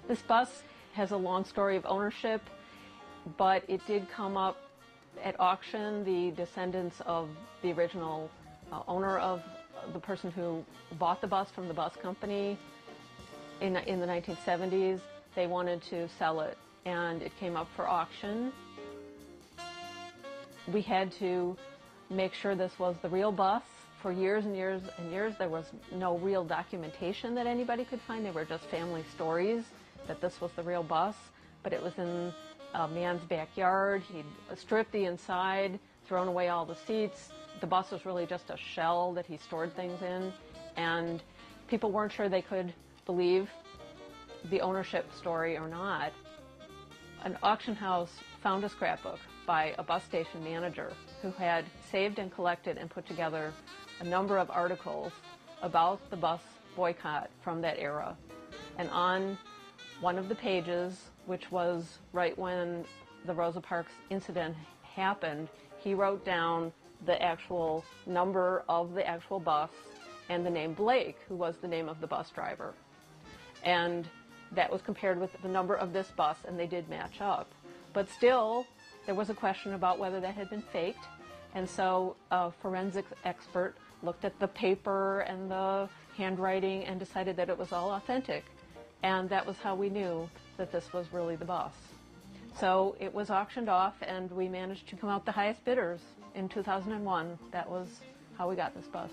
This bus has a long story of ownership, but it did come up at auction. The descendants of the original owner of the person who bought the bus from the bus company in the 1970s, they wanted to sell it, and it came up for auction. We had to make sure this was the real bus. For years and years and years, there was no real documentation that anybody could find. They were just family stories that this was the real bus, but it was in a man's backyard. He'd stripped the inside, thrown away all the seats. The bus was really just a shell that he stored things in, and people weren't sure they could believe the ownership story or not. An auction house found a scrapbook by a bus station manager who had saved and collected and put together a number of articles about the bus boycott from that era. And on one of the pages, which was right when the Rosa Parks incident happened, he wrote down the actual number of the actual bus and the name Blake, who was the name of the bus driver. And that was compared with the number of this bus, and they did match up. But still, there was a question about whether that had been faked, and so a forensics expert looked at the paper and the handwriting and decided that it was all authentic. And that was how we knew that this was really the bus. So it was auctioned off, and we managed to come out the highest bidders in 2001. That was how we got this bus.